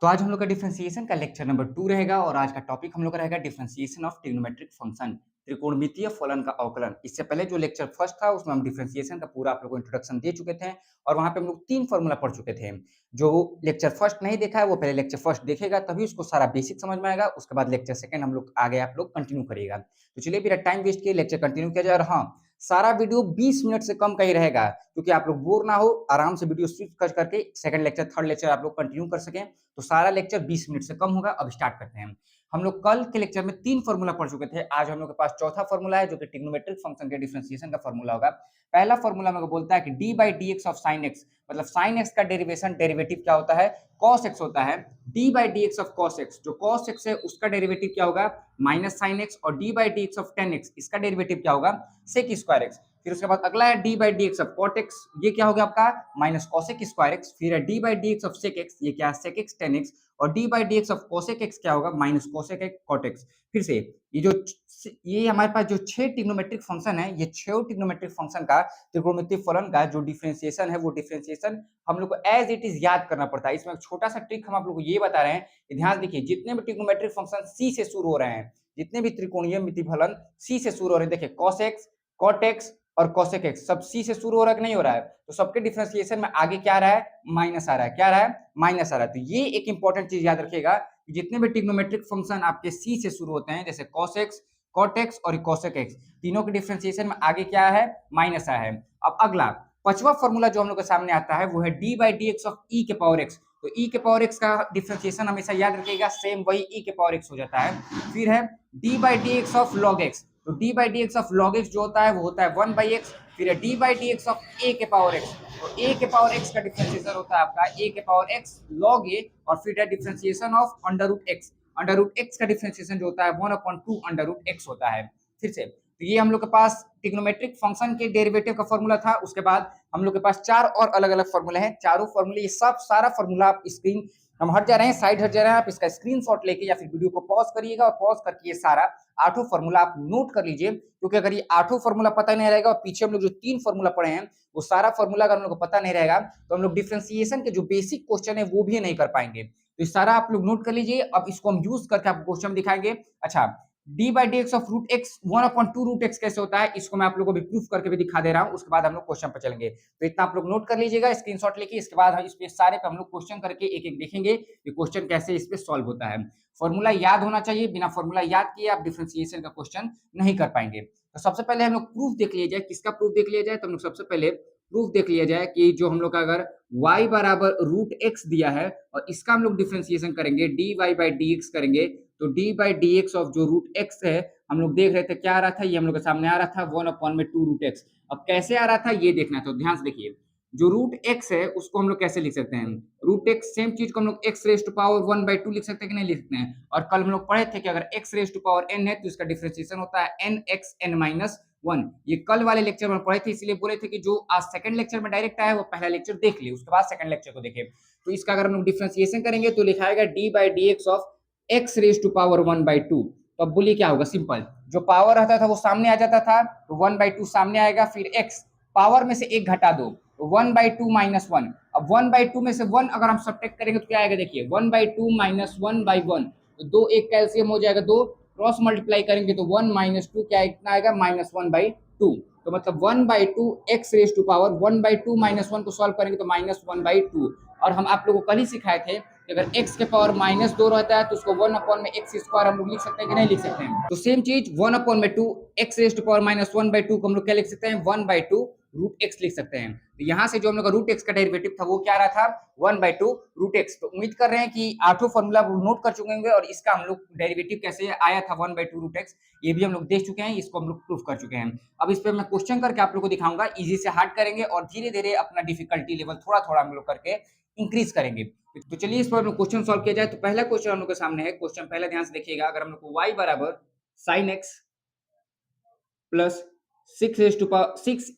तो आज हम लोग का डिफरेंशिएशन का लेक्चर नंबर 2 रहेगा और आज का टॉपिक हम लोग का रहेगा डिफरेंशिएशन ऑफ ट्रिग्नोमेट्रिक फंक्शन, त्रिकोणमितीय फलन का अवकलन। इससे पहले जो लेक्चर फर्स्ट था उसमें हम डिफरेंशिएशन का पूरा आप लोगों को इंट्रोडक्शन दे चुके थे और वहां पे हम लोग 3 फार्मूला पढ़ चुके थे। जो लेक्चर फर्स्ट नहीं देखा है वो पहले लेक्चर फर्स्ट देखेगा तभी उसको सारा बेसिक समझ में आएगा। उसके बाद लेक्चर सेकंड हम लोग आगे आप लोग कंटिन्यू करिएगा। तो चलिए बिना टाइम वेस्ट किए लेक्चर कंटिन्यू किया जाए। और हाँ, सारा वीडियो 20 मिनट से कम का ही रहेगा क्योंकि आप लोग बोर ना हो, आराम से वीडियो स्विच कर करके सेकंड लेक्चर थर्ड लेक्चर आप लोग कंटिन्यू कर सकें। तो सारा लेक्चर 20 मिनट से कम होगा। अब स्टार्ट करते हैं। हम लोग कल के लेक्चर में 3 फार्मूला पढ़ चुके थे। आज हम लोग के पास चौथा फार्मूला है जो कि ट्रिग्नोमेट्रिक फंक्शन के डिफरेंशिएशन का फार्मूला होगा। पहला फार्मूला मेरे को बोलता है कि d by dx of sin x, मतलब sin x का डेरिवेटिव क्या होता है, cos x होता है। d by dx of cos x, जो cos x है उसका डेरिवेटिव क्या होगा, माइनस sin x, और d by dx of tan x इसका डेरिवेटिव क्या होगा, sec स्क्वायर x। फिर उसके बाद अगला है d by dx of cot x, ये क्या हो गया आपका माइनस cosec स्क्वायर x। फिर है d by dx of sec x, ये क्या है sec x tan x। और d by dx of cosec x क्या होगा, minus cosec x cot x। फिर से ये हमारे पास जो 6 ट्रिग्नोमेट्रिक फंक्शन है, ये 6 ट्रिग्नोमेट्रिक फंक्शन का त्रिकोणमितीय फलन का जो डिफरेंशिएशन है वो डिफरेंशिएशन हम लोग को एज इट इज याद करना पड़ता है। इसमें एक छोटा सा ट्रिक हम आप लोग को ये बता रहे हैं कि ध्यान देखिए, जितने भी ट्रिग्नोमेट्रिक फंक्शन सी से शुरू हो रहे हैं, जितने भी त्रिकोणीय मिति फलन सी से शुरू हो रहे हैं, देखिए cos x, cot x और cosec x सब सी से शुरू हो रहा है कि नहीं हो रहा है, तो सबके डिफरेंशिएशन में आगे क्या आ रहा है, माइनस आ रहा है। क्या आ रहा है, माइनस आ रहा है। तो ये एक इंपॉर्टेंट चीज याद रखिएगा कि जितने भी ट्रिग्नोमेट्रिक फंक्शन आपके सी से शुरू होते हैं, जैसे cos x, cot x और cosec x, तीनों के डिफरेंशिएशन में आगे क्या है, माइनस आ है। अब अगला पांचवा फॉर्मूला जो हम लोग के सामने आता है वो है d by dx of e के पावर x। तो e के पावर x का डिफरेंशिएशन हमेशा याद रखिएगा, सेम वही e के पावर x हो जाता है। फिर है d by dx of log x, तो d by dx of log x जो होता है वो होता है 1 by x। फिर है d by dx of a के पावर x, तो a के पावर x का डिफरेंशिएशन होता है आपका a के पावर x log a। और फिर है differentiation of under root x, under root x का डिफरेंशिएशन जो होता है 1/2 अंडर रूट x होता है। फिर से तो ये हम लोग के पास ट्रिग्नोमेट्रिक फंक्शन के डेरिवेटिव का फॉर्मूला था। उसके बाद हम लोग के पास 4 और अलग अलग फॉर्मूले हैं। चारों फॉर्मूले, ये सब सारा फॉर्मूला आप स्क्रीन, हम हट जा रहे हैं, साइड हट जा रहे हैं, आप इसका स्क्रीनशॉट लेके या फिर वीडियो को पॉज करिएगा और पॉज करके ये सारा 8 फार्मूला आप नोट कर लीजिए। क्योंकि अगर ये 8 फार्मूला पता नहीं रहेगा और पीछे हम लोग जो 3 फार्मूला पढ़े हैं वो सारा फार्मूला अगर हम लोग को पता नहीं रहेगा तो हम लोग डिफरेंशिएशन के जो बेसिक क्वेश्चन है वो भी नहीं कर पाएंगे। तो ये सारा आप लोग नोट कर लीजिए। अब इसको हम यूज करके आपको क्वेश्चन दिखाएंगे। अच्छा, d by dx of root x 1/2 root x कैसे होता है, इसको मैं आप लोगों को भी प्रूफ करके भी दिखा दे रहा हूं। उसके बाद हम लोग क्वेश्चन पर चलेंगे। तो इतना आप लोग नोट कर लीजिएगा स्क्रीनशॉट लेके। इसके बाद हम इस पे सारे का हम लोग क्वेश्चन करके एक एक देखेंगे कि क्वेश्चन कैसे इस पे सॉल्व होता है। फॉर्मूला याद होना चाहिए, बिना फॉर्मूला याद किए आप डिफरेंशिएशन का क्वेश्चन नहीं कर पाएंगे। तो सबसे पहले हम लोग प्रूफ देख लिया जाए। किसका प्रूफ देख लिया जाए, तो हम लोग सबसे पहले प्रूफ देख लिया जाए कि जो हम लोग का अगर y बराबर रूट एक्स दिया है और इसका हम लोग डिफरेंशिएशन करेंगे dy by dx करेंगे, तो d by dx ऑफ जो रूट एक्स है हम लोग देख रहे थे क्या आ रहा था, ये हम लोग के सामने आ रहा था 1/2 रूट एक्स। अब कैसे आ रहा था ये देखना है, तो ध्यान से देखिए। जो रूट एक्स है उसको हम लोग कैसे लिख सकते हैं, रूट एक्स सेम चीज को हम लोग एक्स रेज टू पावर 1/2 लिख सकते हैं कि नहीं लिख सकते हैं। और कल हम लोग पढ़े थे कि अगर x raise to power n है तो इसका डिफरेंशिएशन होता है n x n माइनस 1। ये कल वाले लेक्चर में पढ़े थे, इसलिए बोले थे कि जो आज सेकंड लेक्चर में डायरेक्ट आया है वो पहला लेक्चर देख लिए, उसके बाद सेकंड लेक्चर को देखे। तो इसका अगर हम लोग डिफरेंशिएशन करेंगे तो लिखाएगा d by dx of x raise to power 1/2। तो अब बोलिए क्या होगा, सिंपल, जो पावर रहता था वो सामने आ जाता था, तो 1/2 सामने आएगा। फिर x पावर में से एक घटा दो, तो 1/2 माइनस 1। अब 1/2 में से 1 अगर हम सब्ट्रैक्ट करेंगे तो क्या आएगा, देखिए 1/2 माइनस 1/1, तो 2 एक कैल्सियम हो जाएगा, 2 क्रॉस मल्टीप्लाई करेंगे तो 1 माइनस 2 क्या इतना आएगा, -1/2। तो मतलब 1/2 x raise to power 1/2 minus 1 को सॉल्व करेंगे तो -1/2। और हम आप लोगों को कल ही सिखाए थे कि अगर x के पावर -2 रहता है तो उसको 1/x स्क्वायर हम लोग लिख सकते हैं कि नहीं लिख सकते हैं। तो सेम चीज 1/2 x रेज टू पावर -1/2 को हम लोग क्या लिख सकते हैं, 1/2 रूट एक्स लिख सकते हैं। तो यहाँ से जो हम लोग का रूट एक्स का डेरिवेटिव था वो क्या रहा था, 1/2 रूट एक्स। तो उम्मीद कर रहे हैं कि 8 फार्मूला नोट कर चुके होंगे और इसका हम लोग डेरिवेटिव कैसे आया था 1/2 रूट एक्स ये भी हम लोग देख चुके हैं, इसको हम लोग प्रूफ कर चुके हैं। अब इस पे मैं क्वेश्चन करके आप लोग को दिखाऊंगा, इजी से हार्ड करेंगे और धीरे धीरे अपना डिफिकल्टी लेवल थोड़ा थोड़ा हम लोग करके इंक्रीज करेंगे। तो चलिए इस पर हम लोग क्वेश्चन सॉल्व किया जाए। तो पहला क्वेश्चन हम लोग के सामने है। क्वेश्चन पहले ध्यान से देखिएगा, अगर हम लोग को y बराबर साइन एक्स प्लस 6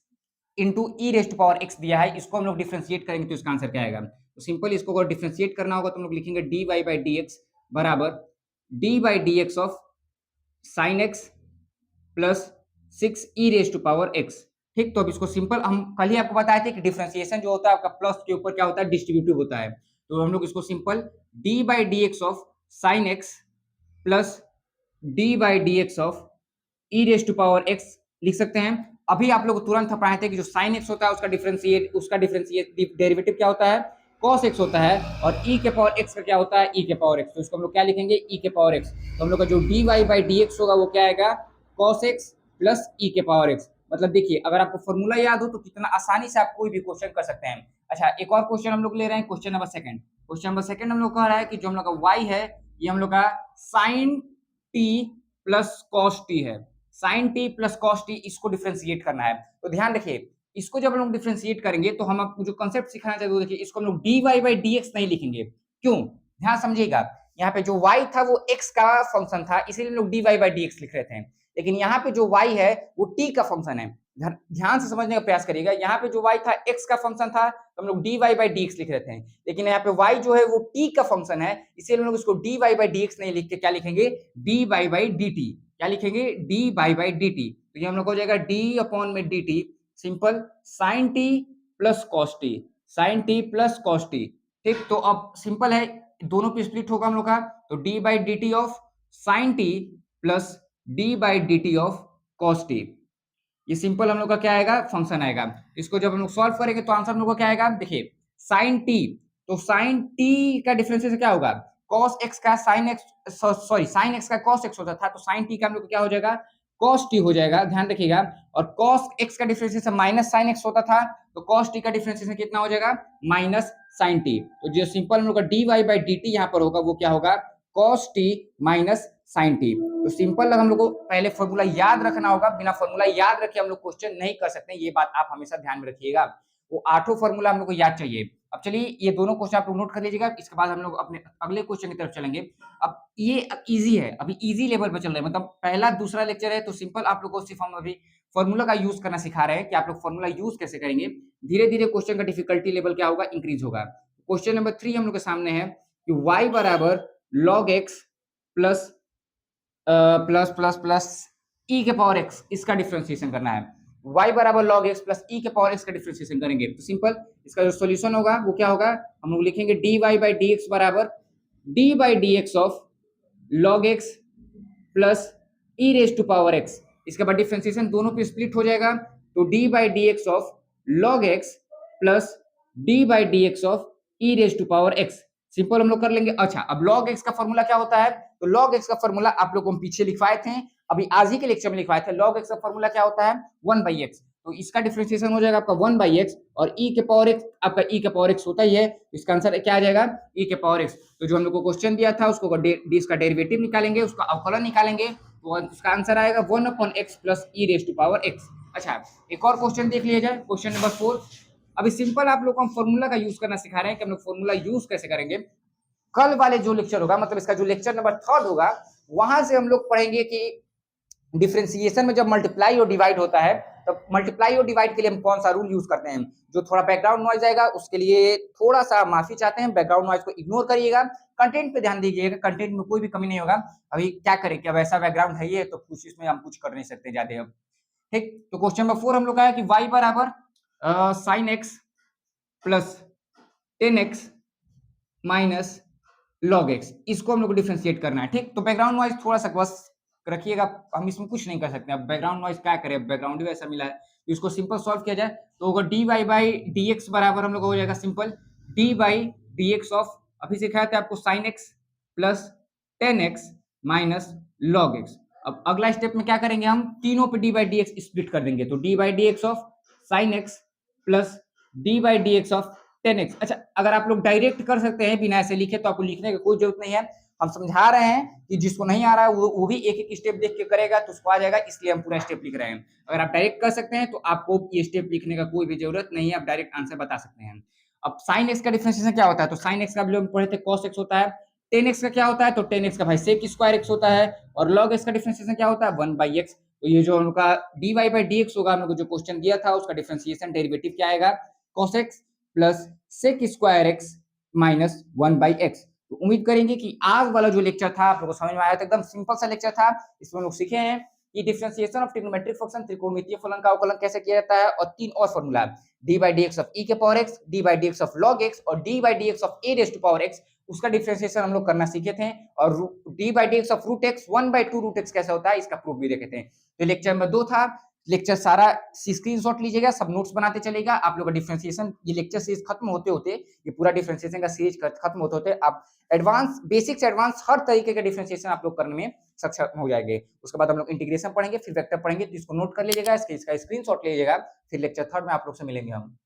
इंटू ई रेस्ट पावर एक्स दिया है, इसको हम लोग डिफरेंशिएट करेंगे तो इसका आंसर क्या आएगा। तो सिंपल इसको अगर डिफरेंशिएट करना होगा तो हम लोग लिखेंगे dy by dx बराबर d by dx of sine x plus 6 e raise to power x. ठीक, तो अब इसको सिंपल हम कल ही आपको बताए थे कि डिफरेंशिएशन जो होता है आपका प्लस के ऊपर क्या होता है, डिस्ट्रीब्यूटिव होता है। तो हम लोग इसको simple d by d x of sine x plus d by d x of e raise to power x लिख सकते हैं। अभी आप लोग तुरंत पढ़ाए थे कि जो साइन एक्स होता है उसका डिफरेंशिएट डेरिवेटिव क्या होता है, कॉस एक्स होता है, और ई के पावर एक्स का क्या होता है, ई के पावर एक्स। तो इसको हम लोग क्या लिखेंगे, ई के पावर एक्स। तो हम लोग का जो d y by d x होगा वो क्या आएगा, कॉस एक्स प्लस ई के पावर एक्स। मतलब देखिए अगर आपको फॉर्मूला याद हो तो कितना आसानी से आप कोई भी क्वेश्चन कर सकते हैं। अच्छा एक और क्वेश्चन हम लोग ले रहे हैं, question number second. Question number second हम लोग कह रहा है कि जो हम लोग का वाई है ये हम लोग का sine t plus cos t है। Sine t plus cos t इसको डिफरेंशिएट करना है। तो ध्यान रखिए इसको जब हम लोग डिफरेंशिएट करेंगे तो हम आपको जो कंसेप्ट सिखाना चाहते हैं देखिए, इसको हम लोग d y by d x नहीं लिखेंगे। क्यों, ध्यान समझिएगा। यहाँ पे जो y था वो x का फंक्शन था, इसीलिए हम लोग d y by d x लिख रहे थे। लेकिन यहाँ पे जो y है वो t का फंक्शन है। ध्यान से समझने का प्रयास करिएगा। यहाँ पे जो y था x का फंक्शन था तो हम लोग d y by d x लिख रहे थे। लेकिन यहाँ पे y जो है वो t का फंक्शन है, इसीलिए हम लोग इसको d y by d x नहीं लिख के क्या लिखेंगे, d y by d t. क्या लिखेंगे, d y by d t. तो ये हम लोग हो जाएगा डी अपॉन में d t simple sine t plus cos t, sine t plus cos t. ठीक, तो अब सिंपल है दोनों पे स्प्लिट होगा हम लोग का। तो d by d T of sine t plus d by d T of cos T. ये सिंपल हम लोग का क्या आएगा, फंक्शन आएगा। इसको जब हम लोग सॉल्व करेंगे तो आंसर हम लोग का क्या आएगा, देखिए साइन टी, तो साइन टी का डिफरेंशिएशन क्या होगा, कॉस एक्स का sine x, sorry sine x का कॉस एक्स होता था, तो साइन टी का हम लोग क्या हो जाएगा, कॉस टी हो जाएगा। ध्यान रखिएगा। और कॉस एक्स का डिफरेंशिएशन माइनस साइन एक्स होता था, तो कॉस टी का डिफरेंशिएशन कितना हो जाएगा, माइनस साइन टी। तो जो सिंपल हम लोग का d y by d t यहाँ पर होगा वो क्या होगा, cos t minus sine t. तो सिंपल हम लोग को पहले फॉर्मूला याद रखना होगा, बिना फॉर्मूला याद रखे हम लोग क्वेश्चन नहीं कर सकते, ये बात आप हमेशा ध्यान में रखिएगा। वो आठों फॉर्मूला हम लोग को याद चाहिए। अब चलिए ये दोनों क्वेश्चन आप लोग नोट कर लीजिएगा, इसके बाद हम लोग अपने अगले क्वेश्चन की तरफ चलेंगे। अब ये इजी है, अभी इजी लेवल पर चल रहा है, मतलब पहला दूसरा लेक्चर है, तो सिंपल आप लोग को सिर्फ हम अभी फॉर्मूला का यूज करना सिखा रहे हैं कि आप लोग फॉर्मूला यूज कैसे करेंगे। धीरे धीरे क्वेश्चन का डिफिकल्टी लेवल क्या होगा, इंक्रीज होगा। क्वेश्चन नंबर 3 हम लोग के सामने है कि y बराबर log x plus plus plus plus e के पावर एक्स, इसका डिफरेंशिएशन करना है। y बराबर log x प्लस ई के पावर एक्स का डिफरेंशिएशन करेंगे तो सिंपल इसका जो सॉल्यूशन होगा वो क्या होगा, हम लोग लिखेंगे d y by d x बराबर d by d x of log x plus e raise to power x. इसके बाद डिफरेंशिएशन दोनों पे स्प्लिट हो जाएगा, तो d by d x of log x plus d by d x of e raise to power x. Simple हम लोग कर लेंगे। अच्छा अब log x का फॉर्मूला क्या होता है, तो log x का फॉर्मूला आप लोगों को हम पीछे लिखवाए थे, अभी आज ही के लेक्चर में लिखवाए थे। log x का फॉर्मूला क्या होता है, 1/x। तो इसका डिफरेंशिएशन हो जाएगा आपका 1/x, और e के पावर x आपका e के पावर x होता ही है, इसका आंसर क्या आ जाएगा, e के पावर x। तो जो हम लोग को क्वेश्चन दिया था उसको इसका डेरिवेटिव निकालेंगे, उसका अवकलन निकालेंगे, तो उसका आंसर आएगा 1/x plus e raise to power x। अच्छा एक और क्वेश्चन देख लिया जाए, क्वेश्चन नंबर 4। अभी सिंपल आप लोग को हम फॉर्मूला का यूज करना सिखा रहे हैं कि हम लोग फॉर्मूला यूज कैसे करेंगे। कल वाले जो लेक्चर होगा, मतलब इसका जो लेक्चर नंबर 3 होगा, वहां से हम लोग पढ़ेंगे कि डिफरेंशिएशन में जब मल्टीप्लाई और डिवाइड होता है तो मल्टीप्लाई और डिवाइड के लिए हम कौन सा रूल यूज करते हैं। जो थोड़ा बैकग्राउंड नॉइज आएगा उसके लिए थोड़ा सा माफी चाहते हैं, बैकग्राउंड नॉइज को इग्नोर करिएगा, कंटेंट पे ध्यान दीजिएगा, कंटेंट में कोई भी कमी नहीं होगा। अभी क्या करें कि अब ऐसा बैकग्राउंड है ये, तो कुछ इसमें हम कुछ कर नहीं सकते ज्यादा। अब ठीक, तो क्वेश्चन नंबर 4 हम लोग का है कि y बराबर sign x plus 10x minus log x, इसको हम लोग को डिफरेंशिएट करना है। ठीक, तो बैकग्राउंड नॉइज थोड़ा सा बस रखिएगा, हम इसमें कुछ नहीं कर सकते। अब बैकग्राउंड नॉइज क्या करें, बैकग्राउंड ही वैसा मिला है, तो इसको सिंपल सॉल्व किया जाए तो होगा d y by d x बराबर हम लोग हो जाएगा simple d by d x of, अभी सिखाया था आपको sine x plus 10x minus log x। अब अगला स्टेप में क्या करेंगे, हम तीनों पे D by d x split कर देंगे, तो d by d x of sine x plus d by d x of 10x। अच्छा अगर आप लोग डायरेक्ट कर सकते हैं बिना ऐसे लिखे तो आपको लिखने की कोई जरूरत नहीं है, हम समझा रहे हैं कि जिसको नहीं आ रहा है वो भी एक एक स्टेप देख के करेगा तो उसको आ जाएगा, इसलिए हम पूरा स्टेप लिख रहे हैं। अगर आप डायरेक्ट कर सकते हैं तो आपको ये स्टेप लिखने का कोई भी जरूरत नहीं है, आप डायरेक्ट आंसर बता सकते हैं। अब साइन एक्स का डिफरेंशिएशन क्या होता है, तो साइन एक्स का हम पढ़े थे कॉस एक्स होता है, 10x का क्या होता है, तो 10x का भाई सेक स्क्वायर एक्स होता है, और log x का डिफरेंशिएशन क्या होता है 1/x। तो ये जो उनका dy बाई dx होगा, हम लोग जो क्वेश्चन दिया था उसका डिफरेंशिएशन डेरिवेटिव क्या आएगा, cos x plus sec square x minus 1/x। तो उम्मीद करेंगे कि आज वाला जो लेक्चर था आप लोगों को समझ में आया था, एकदम सिंपल सा लेक्चर था। इसमें लोग सीखे हैं कि डिफरेंशिएशन ऑफ ट्रिग्नोमेट्रिक फंक्शन त्रिकोणमितीय फलन का अवकलन कैसे किया जाता है, और तीन और फॉर्मूला है, d by d x of e के power x, d by d x of log x और d by d x of a raise to power x, उसका डिफरेंशिएशन हम लोग करना सीखे थे। और d by d x of root x 1/2 root x कैसे होता है इसका प्रूफ भी देखे थे। तो लेक्चर नंबर 2 था। लेक्चर सारा स्क्रीनशॉट लीजिएगा, सब नोट्स बनाते चलेगा। आप लोग का डिफरेंशिएशन ये लेक्चर सीरीज खत्म होते होते, ये पूरा डिफरेंशिएशन का सीरीज खत्म होते होते आप एडवांस, बेसिक से एडवांस हर तरीके का डिफरेंशिएशन आप लोग करने में सक्षम हो जाएंगे। उसके बाद हम लोग इंटीग्रेशन पढ़ेंगे, फिर वेक्टर पढ़ेंगे, तो इसको नोट कर लीजिएगा, इसका स्क्रीनशॉट लीजिएगा। फिर लेक्चर 3 में आप लोग से मिलेंगे हम।